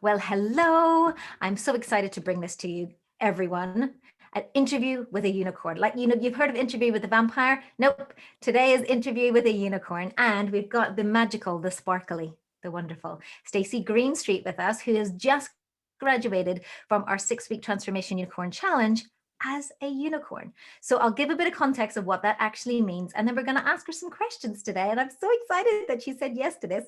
Well, hello. I'm so excited to bring this to you, everyone. An interview with a unicorn. Like, you've heard of Interview with the Vampire? Nope. Today is Interview with a Unicorn. And we've got the magical, the sparkly, the wonderful Stacey Greenstreet with us, who has just graduated from our 6-week Transformation Unicorn Challenge as a unicorn. So I'll give a bit of context of what that actually means. And then we're going to ask her some questions today. And I'm so excited that she said yes to this.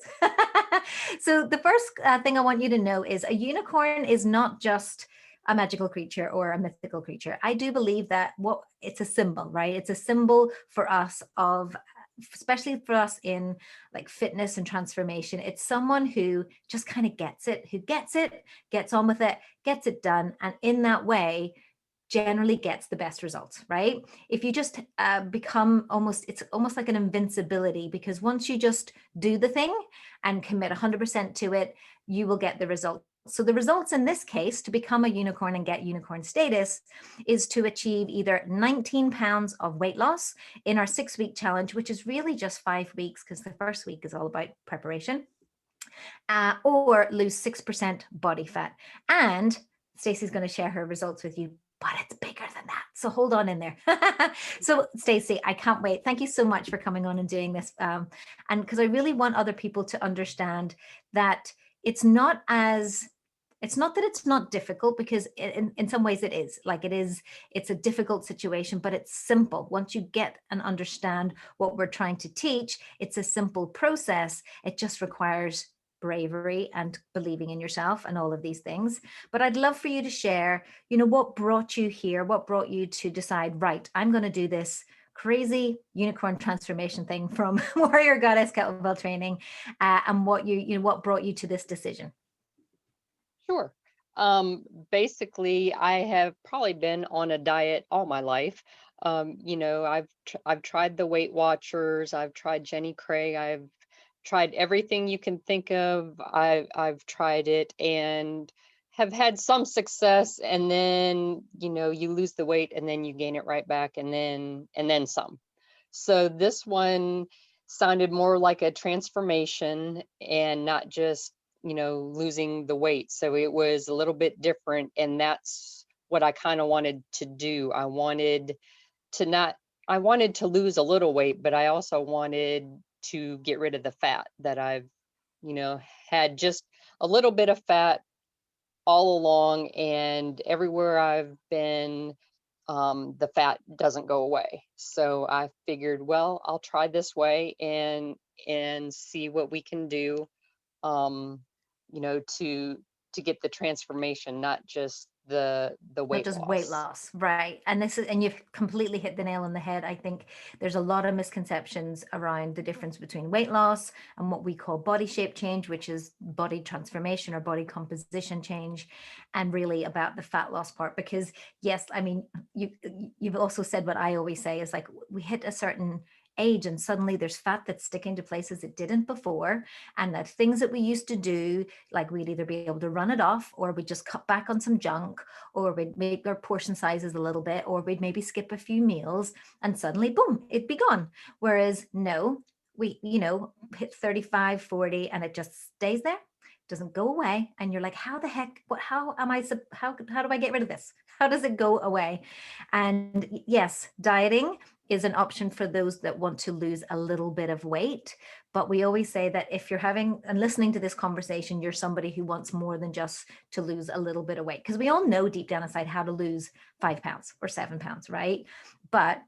So the first thing I want you to know is a unicorn is not just a magical creature or a mythical creature. I do believe that it's a symbol, right? It's a symbol for us of, especially for us in like fitness and transformation. It's someone who just kind of gets it, gets on with it, gets it done. And in that way, generally gets the best results, right? If you just become it's almost like an invincibility, because once you just do the thing and commit 100% to it, you will get the results. So the results in this case to become a unicorn and get unicorn status is to achieve either 19 pounds of weight loss in our 6-week challenge, which is really just 5 weeks because the first week is all about preparation, or lose 6% body fat. And Stacey's going to share her results with you, but it's bigger than that. So hold on in there. So Stacey, I can't wait. Thank you so much for coming on and doing this. And because I really want other people to understand that it's not that it's not difficult, because in some ways it is. It's a difficult situation, but it's simple. Once you get and understand what we're trying to teach, it's a simple process. It just requires bravery and believing in yourself and all of these things. But I'd love for you to share, what brought you here, what brought you to decide, right, I'm going to do this crazy unicorn transformation thing from Warrior Goddess Kettlebell Training, and what brought you to this decision. Sure. Basically, I have probably been on a diet all my life. I've tried the Weight Watchers, I've tried Jenny Craig, I've tried everything you can think of. I've tried it and have had some success, and then you lose the weight and then you gain it right back, and then some. So this one sounded more like a transformation and not just losing the weight. So it was a little bit different, and that's what I kind of wanted to do. I wanted to lose a little weight, but I also wanted to get rid of the fat that I've had just a little bit of fat all along, and everywhere I've been, the fat doesn't go away. So I figured, well, I'll try this way and see what we can do, to get the transformation, not just the Not weight just weight loss. loss, right? And you've completely hit the nail on the head. I think there's a lot of misconceptions around the difference between weight loss and what we call body shape change, which is body transformation or body composition change, and really about the fat loss part. Because yes, I mean, you've also said what I always say is, like, we hit a certain age and suddenly there's fat that's sticking to places it didn't before, and that things that we used to do, like, we'd either be able to run it off, or we'd just cut back on some junk, or we'd make our portion sizes a little bit, or we'd maybe skip a few meals, and suddenly, boom, it'd be gone. Whereas no, we, hit 35, 40, and it just stays there, doesn't go away. And you're like, how the heck, how do I get rid of this? How does it go away? And yes, dieting is an option for those that want to lose a little bit of weight. But we always say that if you're having and listening to this conversation, you're somebody who wants more than just to lose a little bit of weight. Because we all know deep down inside how to lose 5 pounds or 7 pounds, right? But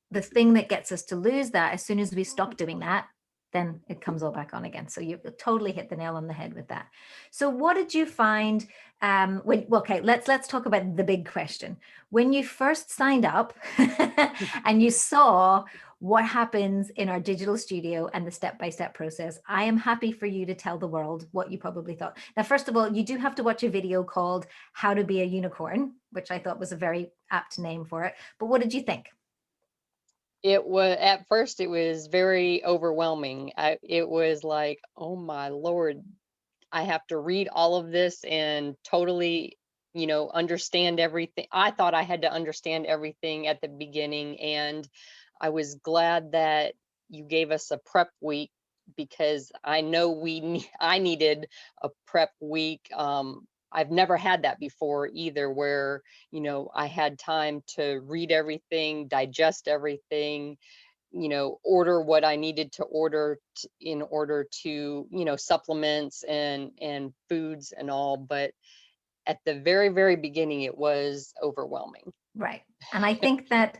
the thing that gets us to lose that, as soon as we stop doing that, then it comes all back on again. So you totally hit the nail on the head with that. So what did you find okay, let's talk about the big question. When you first signed up and you saw what happens in our digital studio and the step-by-step process, I am happy for you to tell the world what you probably thought. Now, first of all, you do have to watch a video called How to Be a Unicorn, which I thought was a very apt name for it. But what did you think? It was, at first it was very overwhelming. It was like, oh my Lord, I have to read all of this and totally, understand everything. I thought I had to understand everything at the beginning, and I was glad that you gave us a prep week because I know I needed a prep week. I've never had that before either, where, I had time to read everything, digest everything, order what I needed to order in order to, supplements and foods and all. But at the very, very beginning, it was overwhelming. Right. And I think that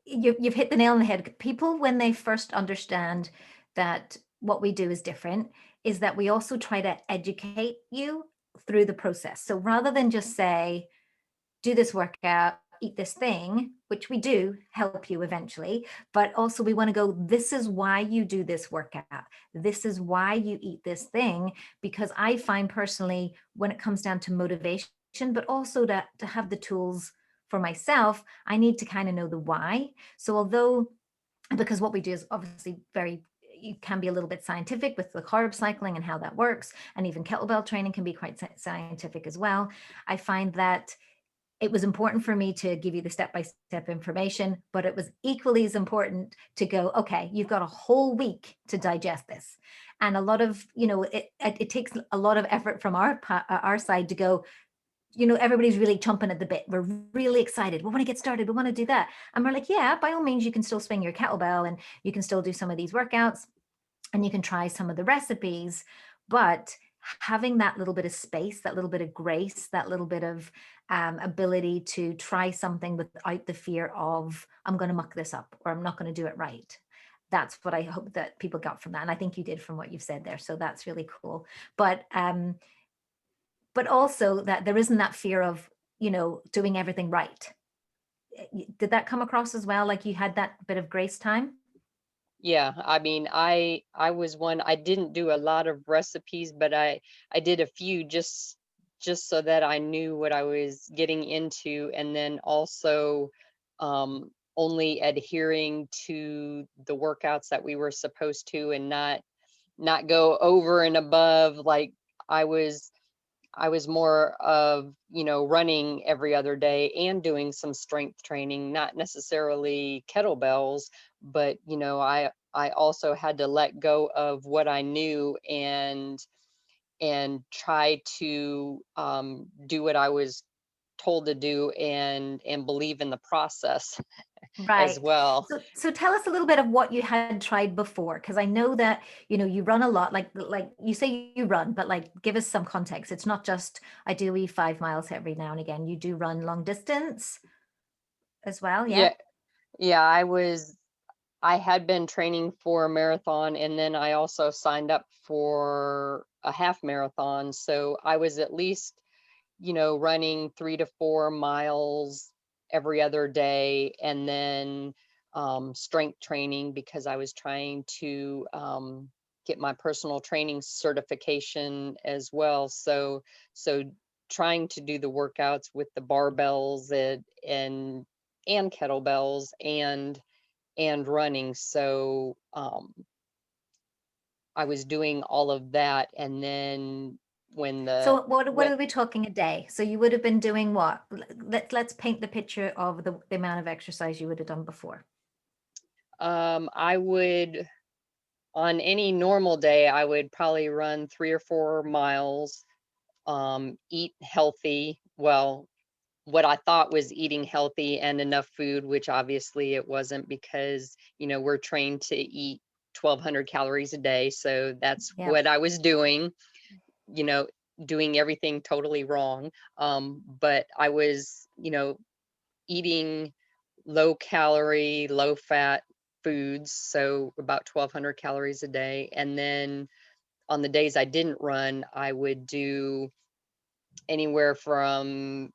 you've hit the nail on the head. People, when they first understand that what we do is different, is that we also try to educate you through the process. So rather than just say, do this workout, eat this thing, which we do help you eventually, but also we want to go, this is why you do this workout. This is why you eat this thing. Because I find personally, when it comes down to motivation, but also to have the tools for myself, I need to kind of know the why. So although, because what we do is obviously very, it can be a little bit scientific with the carb cycling and how that works. And even kettlebell training can be quite scientific as well. I find that it was important for me to give you the step-by-step information, but it was equally as important to go, okay, you've got a whole week to digest this. And a lot of, it takes a lot of effort from our side to go, everybody's really chomping at the bit. We're really excited. We want to get started. We want to do that. And we're like, yeah, by all means, you can still swing your kettlebell and you can still do some of these workouts and you can try some of the recipes, but having that little bit of space, that little bit of grace, that little bit of ability to try something without the fear of, I'm going to muck this up or I'm not going to do it right. That's what I hope that people got from that. And I think you did from what you've said there. So that's really cool. But also that there isn't that fear of, doing everything right. Did that come across as well? Like you had that bit of grace time? Yeah, I mean, I was one. I didn't do a lot of recipes, but I did a few just so that I knew what I was getting into, and then also only adhering to the workouts that we were supposed to, and not go over and above. Like I was I was more of, running every other day and doing some strength training, not necessarily kettlebells, but, I also had to let go of what I knew and try to do what I was told to do and believe in the process as Right. well. So tell us a little bit of what you had tried before, because I know that, you run a lot, like you say you run, but like give us some context. It's not just I do 5 miles every now and again. You do run long distance as well, yeah? Yeah, yeah, I had been training for a marathon, and then I also signed up for a half marathon. So I was at least, running 3 to 4 miles every other day, and then strength training because I was trying to get my personal training certification as well. So trying to do the workouts with the barbells and kettlebells and running. So I was doing all of that, and then when the So what when are we talking a day? So you would have been doing what? Let's paint the picture of the amount of exercise you would have done before. I would, on any normal day, I would probably run 3 or 4 miles, eat healthy. Well, what I thought was eating healthy and enough food, which obviously it wasn't, because, we're trained to eat 1,200 calories a day. So that's Yeah. what I was doing, you know, doing everything totally wrong. But I was, eating low calorie, low fat foods, so about 1,200 calories a day. And then on the days I didn't run, I would do anywhere from,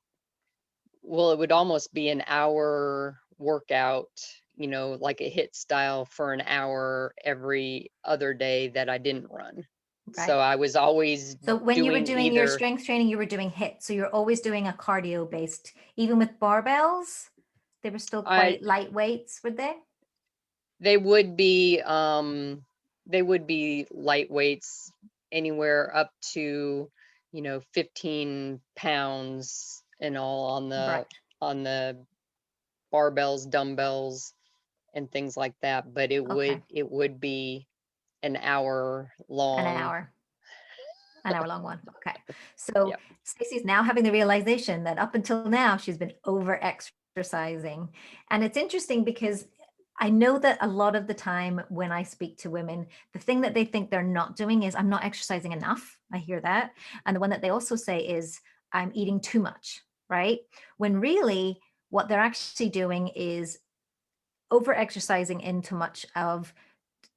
well, it would almost be an hour workout, like a hit style for an hour every other day that I didn't run. So Right. I was always So when you were doing doing your either, strength training, you were doing HIIT. So you're always doing a cardio based, even with barbells, they were still I quite light weights, were they? they would be lightweights, anywhere up to, 15 pounds and all on the Right. on the barbells, dumbbells, and things like that. But it would Okay. it would be an hour An long. hour. An hour long one. Okay. So Yep. Stacey's now having the realization that up until now she's been over exercising. And it's interesting because I know that a lot of the time when I speak to women, the thing that they think they're not doing is I'm not exercising enough. I hear that. And the one that they also say is I'm eating too much, right? When really what they're actually doing is over exercising into much of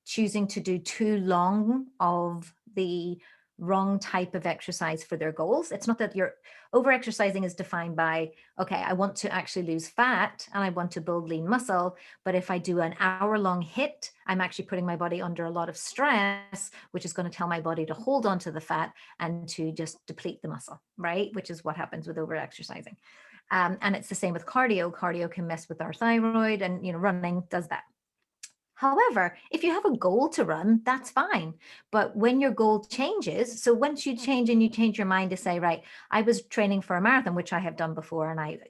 choosing to do too long of the wrong type of exercise for their goals. It's not that you're over exercising is defined by, okay, I want to actually lose fat and I want to build lean muscle. But if I do an hour-long hit, I'm actually putting my body under a lot of stress, which is going to tell my body to hold on to the fat and to just deplete the muscle, right? Which is what happens with over exercising. And it's the same with cardio. Cardio can mess with our thyroid, and running does that. However, if you have a goal to run, that's fine. But when your goal changes, so once you change and you change your mind to say, right, I was training for a marathon, which I have done before, and I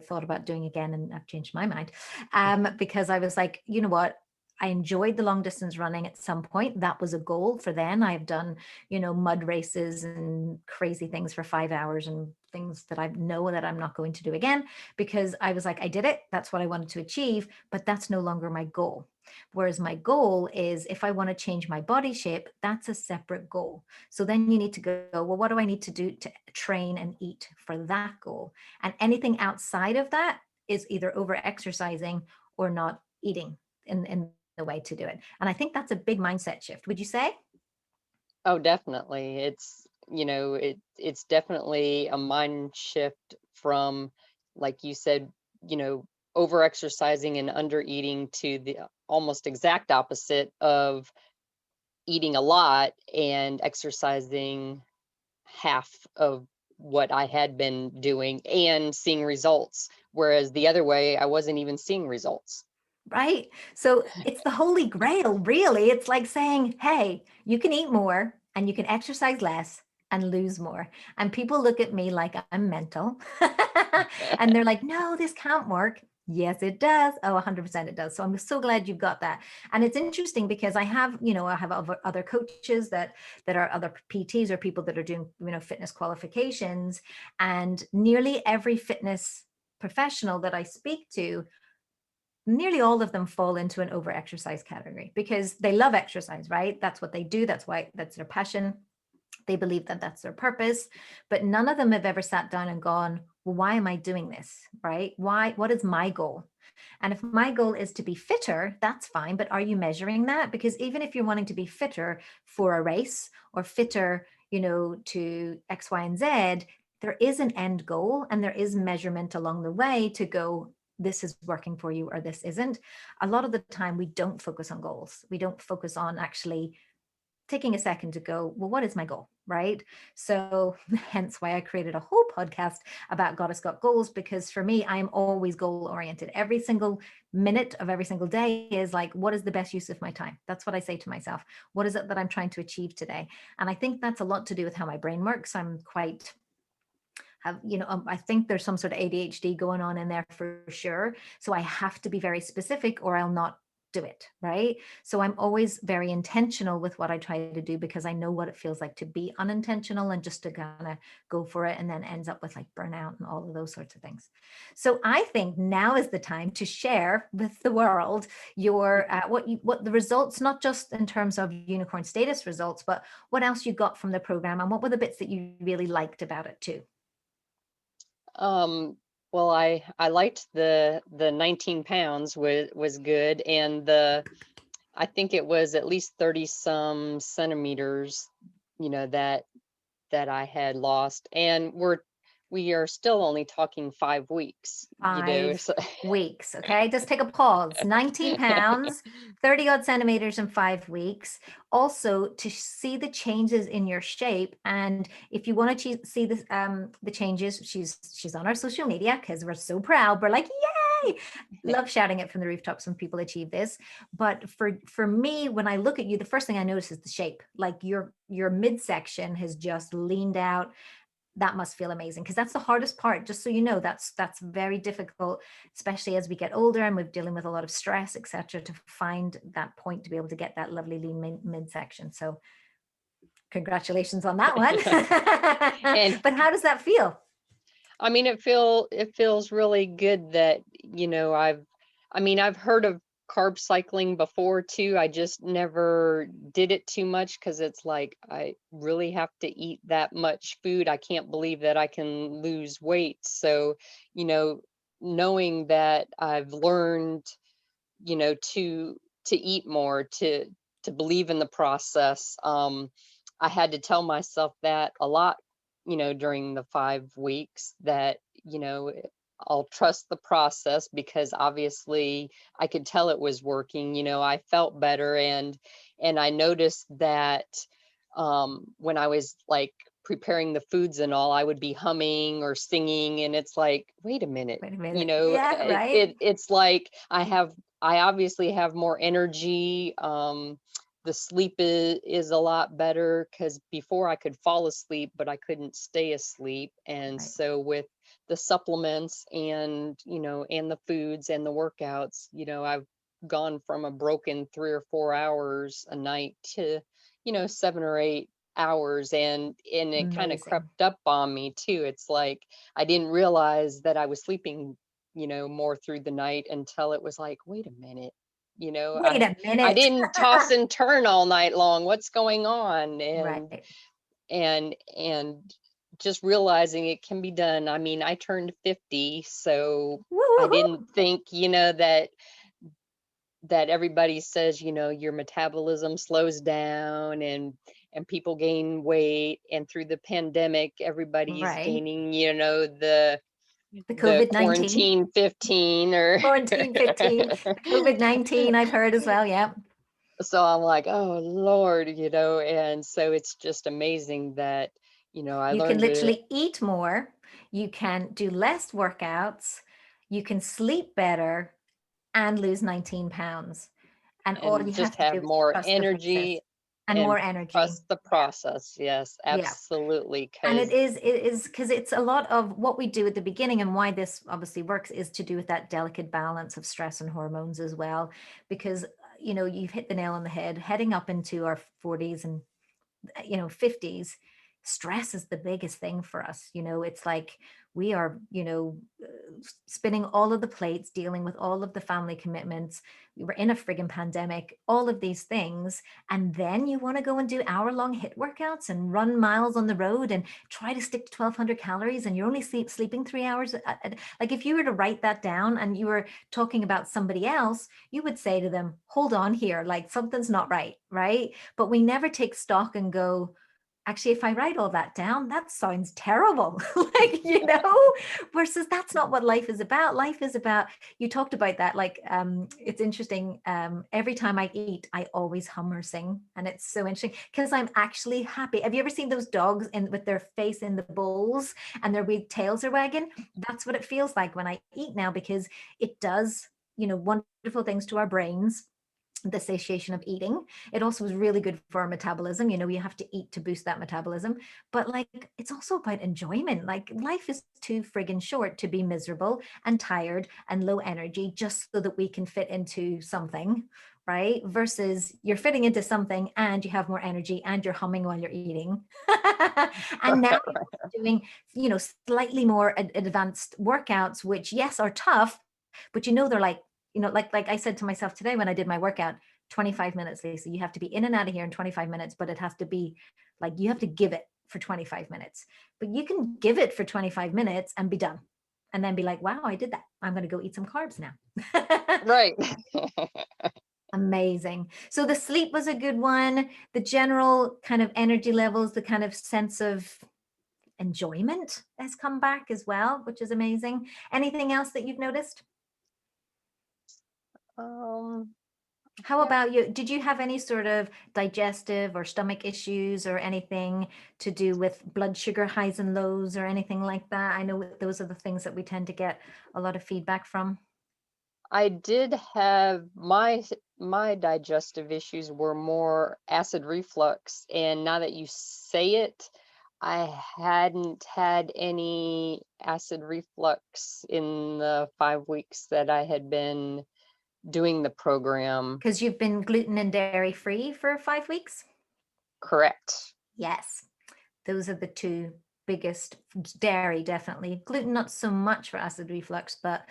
thought about doing again, and I've changed my mind because I was like, you know what? I enjoyed the long distance running at some point. That was a goal for then. I've done, mud races and crazy things for 5 hours and things that I know that I'm not going to do again because I was like, I did it. That's what I wanted to achieve, but that's no longer my goal. Whereas my goal is if I want to change my body shape, that's a separate goal. So then you need to go, well, what do I need to do to train and eat for that goal? And anything outside of that is either over exercising or not eating in the way to do it. And I think that's a big mindset shift. Would you say? Oh, definitely. It's definitely a mind shift from, like you said, over exercising and under eating to the almost exact opposite of eating a lot and exercising half of what I had been doing and seeing results. Whereas the other way, I wasn't even seeing results. Right. So it's the holy grail, really. It's like saying, hey, you can eat more and you can exercise less and lose more. And people look at me like I'm mental. And they're like, no, this can't work. Yes, it does. Oh, 100% it does. So I'm so glad you've got that. And it's interesting because I have other coaches that are other PTs or people that are doing, fitness qualifications. And nearly every fitness professional that I speak to, nearly all of them fall into an over exercise category because they love exercise, right? That's what they do. That's their passion. They believe that that's their purpose, but none of them have ever sat down and gone, well, why am I doing this? Right? What is my goal? And if my goal is to be fitter, that's fine. But are you measuring that? Because even if you're wanting to be fitter for a race or fitter, to X, Y, and Z, there is an end goal and there is measurement along the way to go, this is working for you or this isn't. A lot of the time we don't focus on goals. We don't focus on actually taking a second to go, well, what is my goal? Right. So hence why I created a whole podcast about Goddess Got Goals, because for me, I am always goal oriented. Every single minute of every single day is like, what is the best use of my time? That's what I say to myself. What is it that I'm trying to achieve today? And I think that's a lot to do with how my brain works. I think there's some sort of ADHD going on in there for sure. So I have to be very specific or I'll not do it, right? So I'm always very intentional with what I try to do because I know what it feels like to be unintentional and just to kind of go for it and then ends up with like burnout and all of those sorts of things. So I think now is the time to share with the world your what the results, not just in terms of unicorn status results, but what else you got from the program and what were the bits that you really liked about it too. Well, I liked the 19 pounds was good, and I think it was at least 30 some centimeters, that I had lost, and we are still only talking 5 weeks, 5 so. weeks. Okay. Just take a pause. 19 pounds, 30 odd centimeters in 5 weeks. Also, to see the changes in your shape. And if you want to see this, the changes, she's on our social media because we're so proud. We're like, yay! Love shouting it from the rooftops when people achieve this. But for me, when I look at you, the first thing I notice is the shape. Like your midsection has just leaned out. that must feel amazing, because that's the hardest part. Just so you know, that's very difficult, especially as we get older and we're dealing with a lot of stress, etc., to find that point to be able to get that lovely lean midsection. So congratulations on that one. And But how does that feel? I mean, it feels really good that, I've heard of carb cycling before too. I just never did it too much because it's like I really have to eat that much food. I can't believe that I can lose weight. So, you know, knowing that I've learned, to eat more, to believe in the process. I had to tell myself that a lot, during the 5 weeks, that, I'll trust the process, because obviously I could tell it was working. I felt better, and I noticed that when I was like preparing the foods and all, I would be humming or singing, and it's like, wait a minute, Wait a minute. Yeah, right. it's like I obviously have more energy. The sleep is a lot better, because before I could fall asleep, but I couldn't stay asleep. And Right. so with the supplements and, and the foods and the workouts, I've gone from a broken 3 or 4 hours a night to, 7 or 8 hours. And it kind of Amazing. crept up on me too. It's like I didn't realize that I was sleeping, more through the night, until it was like, wait a minute, you know, Wait I a I minute. didn't toss and turn all night long. What's going on? Right. And just realizing it can be done. I mean, I turned 50, so I didn't Woo-hoo-hoo. think, that everybody says, your metabolism slows down, and people gain weight, and through the pandemic everybody's Right. gaining, the The COVID-19. quarantine 15 or Quarantine 15. The COVID-19 I've heard as well. Yeah. so I'm like, oh Lord, and so it's just amazing that, I You can learned to literally eat more. You can do less workouts. You can sleep better and lose 19 pounds. And all and you just have to do have is more trust the process energy and and more energy. trust the Yeah. process. Yes, Yeah. absolutely. And Because it is because it's a lot of what we do at the beginning, and why this obviously works is to do with that delicate balance of stress and hormones as well. Because, you've hit the nail on the head, heading up into our 40s and 50s. Stress is the biggest thing for us. It's like we are, spinning all of the plates, dealing with all of the family commitments. We were in a friggin' pandemic, all of these things. And then you want to go and do hour-long hit workouts and run miles on the road and try to stick to 1,200 calories, and you're only sleeping 3 hours. Like, if you were to write that down and you were talking about somebody else, you would say to them, hold on here, like something's not right, right? But we never take stock and go, actually, if I write all that down, that sounds terrible. Like, versus that's not what life is about. Life is about, you talked about that, like, it's interesting. Every time I eat, I always hum or sing. And it's so interesting because I'm actually happy. Have you ever seen those dogs with their face in the bowls and their wee tails are wagging? That's what it feels like when I eat now, because it does, wonderful things to our brains, the satiation of eating. It also is really good for our metabolism. You have to eat to boost that metabolism. But like, it's also about enjoyment. Like, life is too friggin' short to be miserable and tired and low energy just so that we can fit into something, right? Versus you're fitting into something and you have more energy and you're humming while you're eating. And now you're doing, slightly more advanced workouts, which, yes, are tough, but they're like, like I said to myself today when I did my workout, 25 minutes, Lisa. You have to be in and out of here in 25 minutes, but it has to be like, you have to give it for 25 minutes. But you can give it for 25 minutes and be done. And then be like, wow, I did that. I'm going to go eat some carbs now. right. Amazing. So the sleep was a good one. The general kind of energy levels, the kind of sense of enjoyment has come back as well, which is amazing. Anything else that you've noticed? Um, How yeah, about you? Did you have any sort of digestive or stomach issues or anything to do with blood sugar highs and lows or anything like that? I know those are the things that we tend to get a lot of feedback from. I did have my digestive issues were more acid reflux, and now that you say it, I hadn't had any acid reflux in the 5 weeks that I had been doing the program. Because you've been gluten and dairy free for 5 weeks? Correct. Yes. Those are the two biggest. Dairy, definitely. Gluten, not so much for acid reflux, but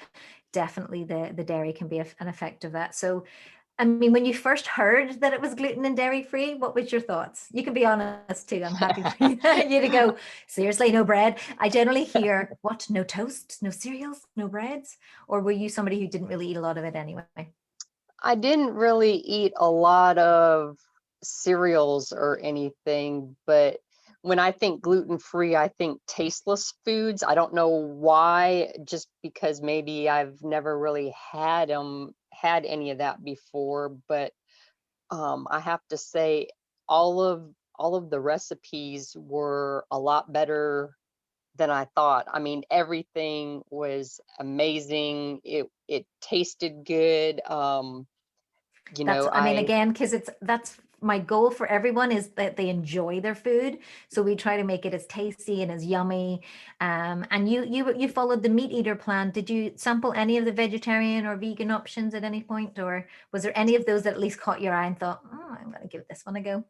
definitely the dairy can be an effect of that. So, I mean, when you first heard that it was gluten and dairy free, what was your thoughts? You can be honest too. I'm happy for you to go, seriously, no bread. I generally hear, what, no toast, no cereals, no breads? Or were you somebody who didn't really eat a lot of it anyway? I didn't really eat a lot of cereals or anything, but when I think gluten free, I think tasteless foods. I don't know why, just because maybe I've never really had any of that before, but I have to say all of the recipes were a lot better than I thought. I mean, everything was amazing. It tasted good. That's, I mean, I again, because that's my goal for everyone, is that they enjoy their food. So we try to make it as tasty and as yummy. And you followed the meat eater plan. Did you sample any of the vegetarian or vegan options at any point, or was there any of those that at least caught your eye and thought, oh, I'm going to give this one a go?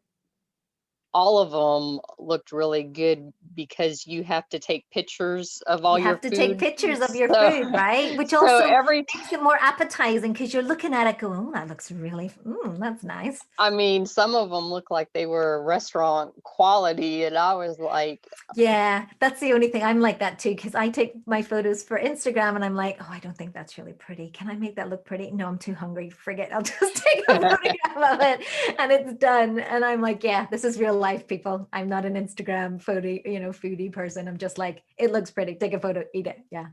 all of them looked really good because you have to take pictures of all You your have to take food. pictures of your So food, right? Which so also every makes it more appetizing because you're looking at it going, oh, that looks really, that's nice. I mean, some of them look like they were restaurant quality, and I was like, Yeah, that's the only thing. I'm like that too, because I take my photos for Instagram and I'm like, oh, I don't think that's really pretty. Can I make that look pretty? No, I'm too hungry. Forget. I'll just take a photograph of it and it's done. And I'm like, yeah, this is real life, people. I'm not an Instagram photo, foodie person. I'm just like, it looks pretty. Take a photo, eat it. Yeah,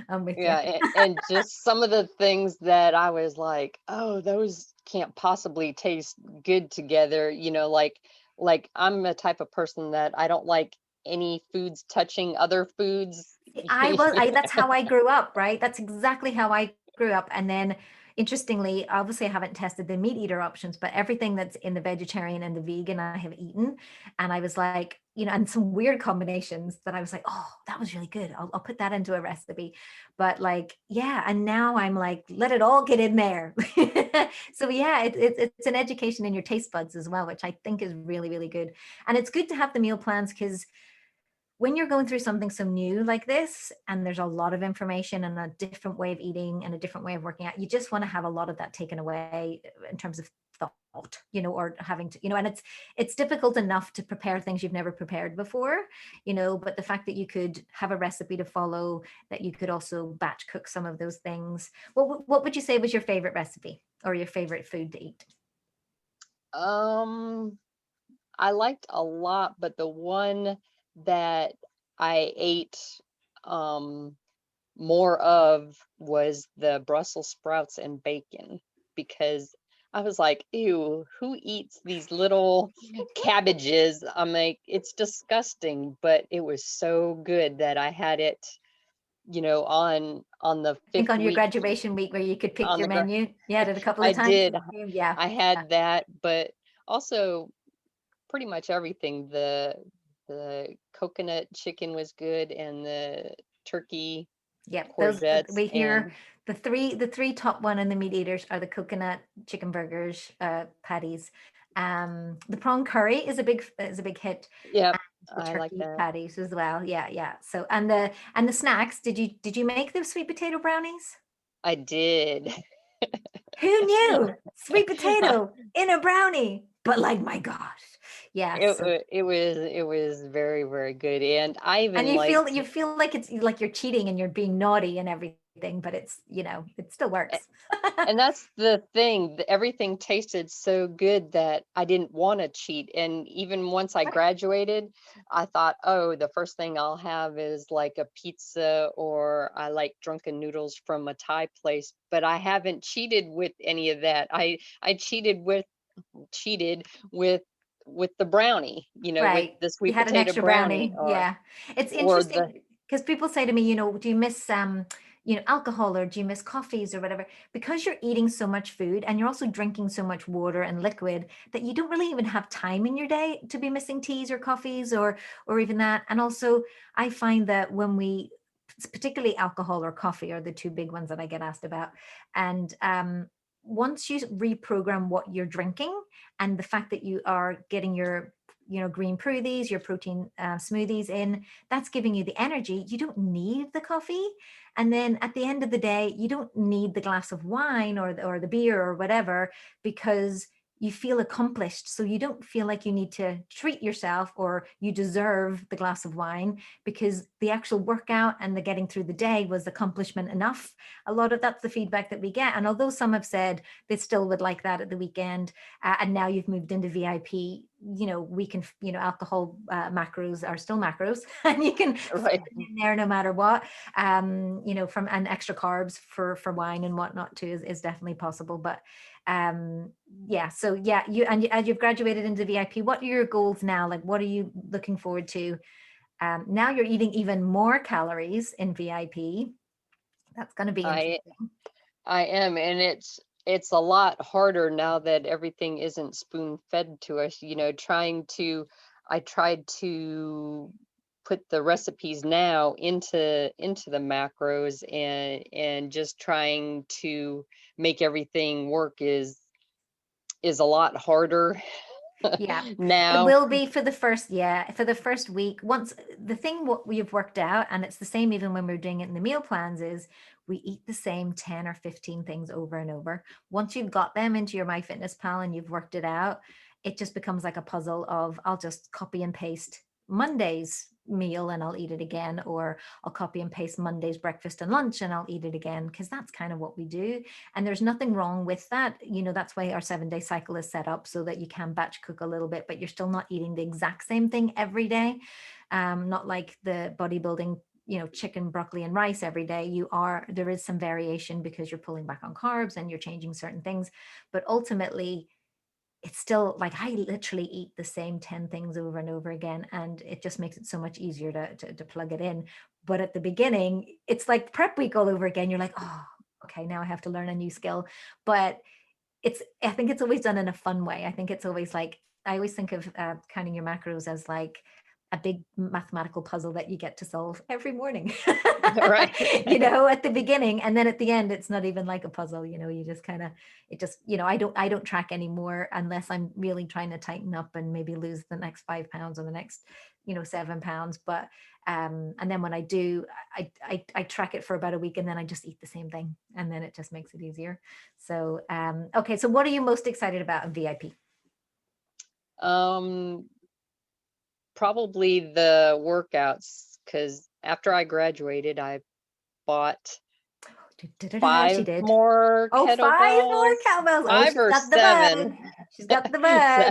I'm with you. yeah, and just some of the things that I was like, oh, those can't possibly taste good together, like I'm a type of person that I don't like any foods touching other foods. That's how I grew up, right? That's exactly how I grew up. And then interestingly, obviously I haven't tested the meat eater options, but everything that's in the vegetarian and the vegan I have eaten. And I was like, and some weird combinations that I was like, oh, that was really good. I'll put that into a recipe. But like, yeah. And now I'm like, let it all get in there. So yeah, it's an education in your taste buds as well, which I think is really, really good. And it's good to have the meal plans because when you're going through something so new like this, and there's a lot of information and a different way of eating and a different way of working out, you just want to have a lot of that taken away in terms of thought, or having to, and it's difficult enough to prepare things you've never prepared before, but the fact that you could have a recipe to follow, that you could also batch cook some of those things. What would you say was your favorite recipe or your favorite food to eat? um I liked a lot, but the one that I ate um more of was the Brussels sprouts and bacon, because I was like, ew, who eats these little cabbages? I'm like, it's disgusting, but it was so good that I had it, on the I think fifth on your week graduation week where you could pick on your the gra- menu, you had it a couple I of times. did. Yeah. I had that, but also pretty much everything. The coconut chicken was good, and the turkey Yep, those courgettes, we hear and the three top one in the meat eaters are the coconut chicken burgers, patties. The prawn curry is a big hit, yep, and the I like turkey that. patties as well. Yeah, yeah. So and the snacks. Did you make those sweet potato brownies? I did. Who knew? Sweet potato in a brownie. But like, my gosh. Yeah, so It was very, very good, and I and even you liked. feel you feel like it's like you're cheating and you're being naughty and everything, but it's, it still works. And that's the thing, everything tasted so good that I didn't want to cheat. And even once I graduated, I thought, oh, the first thing I'll have is like a pizza, or I like drunken noodles from a Thai place. But I haven't cheated with any of that. I cheated with the brownie, with Right. the You sweet had an potato extra brownie, brownie. or Yeah. It's or the interesting because people say to me, do you miss alcohol, or do you miss coffees or whatever? Because you're eating so much food and you're also drinking so much water and liquid that you don't really even have time in your day to be missing teas or coffees or even that. And also I find that when we, particularly alcohol or coffee are the two big ones that I get asked about. And once you reprogram what you're drinking, and the fact that you are getting your green smoothies, your protein smoothies in, that's giving you the energy. You don't need the coffee. And then at the end of the day, you don't need the glass of wine or the beer or whatever, because you feel accomplished. So you don't feel like you need to treat yourself or you deserve the glass of wine, because the actual workout and the getting through the day was accomplishment enough. A lot of that's the feedback that we get. And although some have said they still would like that at the weekend, and now you've moved into VIP, we can, alcohol macros are still macros and you can Right. fit them in there no matter what. From and extra carbs for wine and whatnot too is definitely possible. But so you've graduated into VIP. What are your goals now? Like, what are you looking forward to? Now you're eating even more calories in VIP. That's going to be I interesting. I am, and it's a lot harder now that everything isn't spoon fed to us, I tried to put the recipes now into the macros, and just trying to make everything work is a lot harder Yeah, it now. will be for the first week. Once the thing what we've worked out, and it's the same even when we're doing it in the meal plans, is we eat the same 10 or 15 things over and over. Once you've got them into your MyFitnessPal and you've worked it out, it just becomes like a puzzle of, I'll just copy and paste Monday's meal and I'll eat it again, or I'll copy and paste Monday's breakfast and lunch and I'll eat it again, because that's kind of what we do. And there's nothing wrong with that. That's why our 7-day cycle is set up, so that you can batch cook a little bit, but you're still not eating the exact same thing every day. Not like the bodybuilding, chicken, broccoli, and rice every day. There is some variation because you're pulling back on carbs and you're changing certain things. But ultimately, it's still like I literally eat the same 10 things over and over again, and it just makes it so much easier to plug it in. But at the beginning, it's like prep week all over again. You're like, oh, okay, now I have to learn a new skill. But I think it's always done in a fun way. I think it's always like, I always think of counting your macros as like a big mathematical puzzle that you get to solve every morning, Right. at the beginning. And then at the end, it's not even like a puzzle, you just kind of, it just, I don't track anymore unless I'm really trying to tighten up and maybe lose the next 5 pounds or the next, 7 pounds. But, and then when I do, I track it for about a week, and then I just eat the same thing, and then it just makes it easier. So, okay. So what are you most excited about in VIP? um Probably the workouts, because after I graduated, I bought She five did. more Oh, 5 more kettlebells, cowbells. Oh, five she's or got the bug. seven. She's got the So,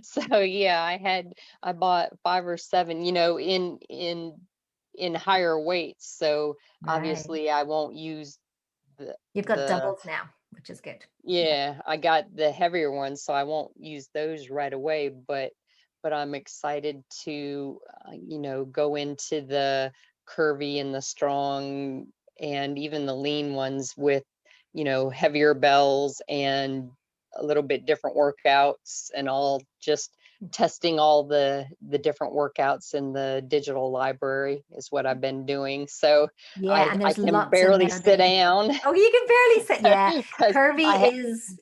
bug. so yeah, I bought 5 or 7, in higher weights. So Right. obviously I won't use the You've got the doubles now, which is good. Yeah. yeah, I got the heavier ones, so I won't use those right away, but I'm excited to go into the curvy and the strong and even the lean ones with, heavier bells and a little bit different workouts, and all just testing all the different workouts in the digital library is what I've been doing. So Yeah, I and I there's can lots in barely there that sit you can try. down Oh, you can barely sit. Yeah. because Curvy I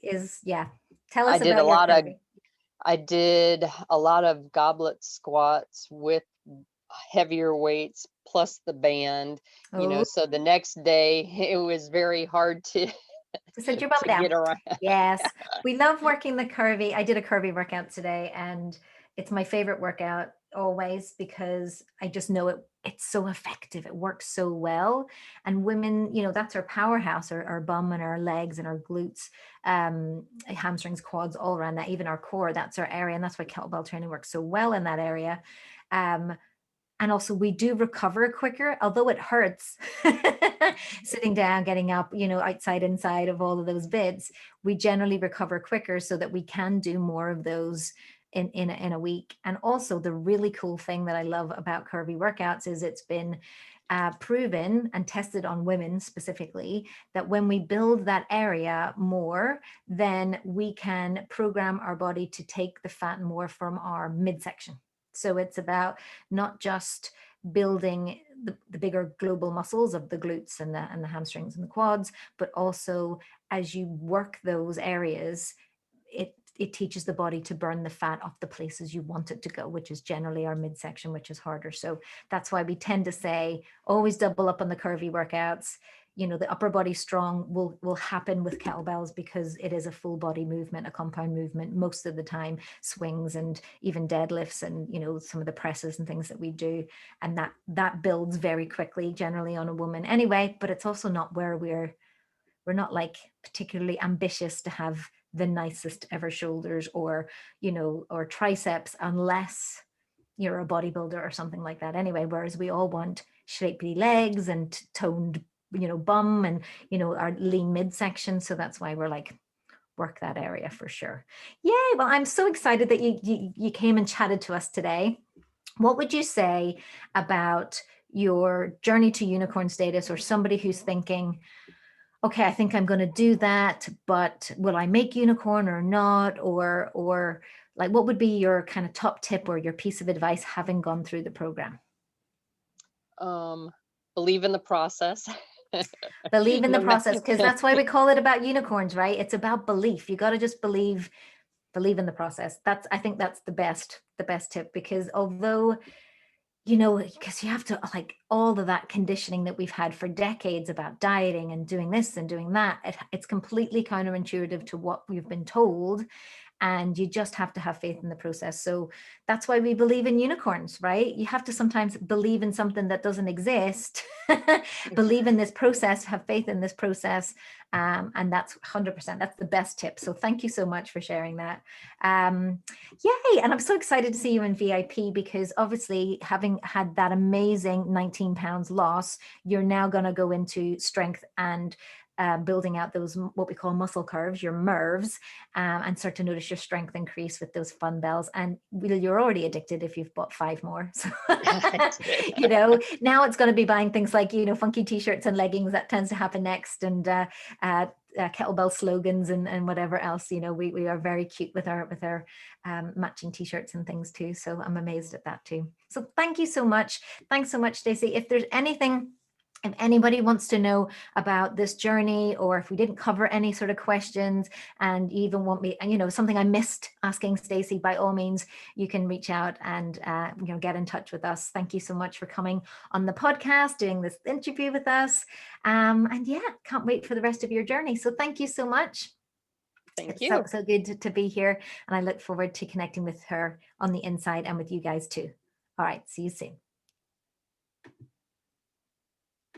is yeah. Tell I us did a about your lot of curvy. I did a lot of goblet squats with heavier weights plus the band, Oh, so the next day it was very hard to to sit your bum to down. get around. Yes, we love working the curvy. I did a curvy workout today, and it's my favorite workout always, because I just know it's so effective. It works so well. And women, that's our powerhouse, our bum and our legs and our glutes, hamstrings, quads, all around that, even our core, that's our area. And that's why kettlebell training works so well in that area. Um, and also we do recover quicker, although it hurts sitting down, getting up, outside, inside of all of those bits. We generally recover quicker, so that we can do more of those in a week. And also the really cool thing that I love about curvy workouts is it's been proven and tested on women specifically, that when we build that area more, then we can program our body to take the fat more from our midsection. So it's about not just building the bigger global muscles of the glutes and the hamstrings and the quads, but also as you work those areas, it teaches the body to burn the fat off the places you want it to go, which is generally our midsection, which is harder. So that's why we tend to say, always double up on the curvy workouts. You know, the upper body strong will happen with kettlebells because it is a full body movement, a compound movement most of the time, swings and even deadlifts and, you know, some of the presses and things that we do. And that builds very quickly generally on a woman anyway, but it's also not where we're not like particularly ambitious to have the nicest ever shoulders or, you know, or triceps, unless you're a bodybuilder or something like that anyway, whereas we all want shapely legs and toned, you know, bum and, you know, our lean midsection. So that's why we're like, work that area for sure. Yay. Well, I'm so excited that you came and chatted to us today. What would you say about your journey to unicorn status, or somebody who's thinking, okay, I think I'm going to do that, but will I make unicorn or not? Or like, what would be your kind of top tip or your piece of advice having gone through the program? Believe in the process. Believe in the No process, because matter. that's why we call it about unicorns, right? It's about belief. You got to just believe in the process. I think that's the best tip, because although, you know, because you have to, like, all of that conditioning that we've had for decades about dieting and doing this and doing that, it's completely counterintuitive to what we've been told. And you just have to have faith in the process. So that's why we believe in unicorns, right? You have to sometimes believe in something that doesn't exist, believe in this process, have faith in this process. And that's 100%, that's the best tip. So thank you so much for sharing that. Yay. And I'm so excited to see you in VIP, because obviously having had that amazing 19 pounds loss, you're now going to go into strength and building out those, what we call muscle curves, your MERVs, and start to notice your strength increase with those fun bells. And you're already addicted if you've bought 5 more. So, you know, now it's going to be buying things like, you know, funky t-shirts and leggings. That tends to happen next. And kettlebell slogans and whatever else. You know, we are very cute with our matching t-shirts and things too. So I'm amazed at that too. So thank you so much. Thanks so much, Stacey. If there's anything, if anybody wants to know about this journey, or if we didn't cover any sort of questions and you even want me, you know, something I missed asking Stacey, by all means, you can reach out and, you know, get in touch with us. Thank you so much for coming on the podcast, doing this interview with us. And yeah, can't wait for the rest of your journey. So thank you so much. Thank It's you. so good to be here. And I look forward to connecting with her on the inside and with you guys too. All right. See you soon.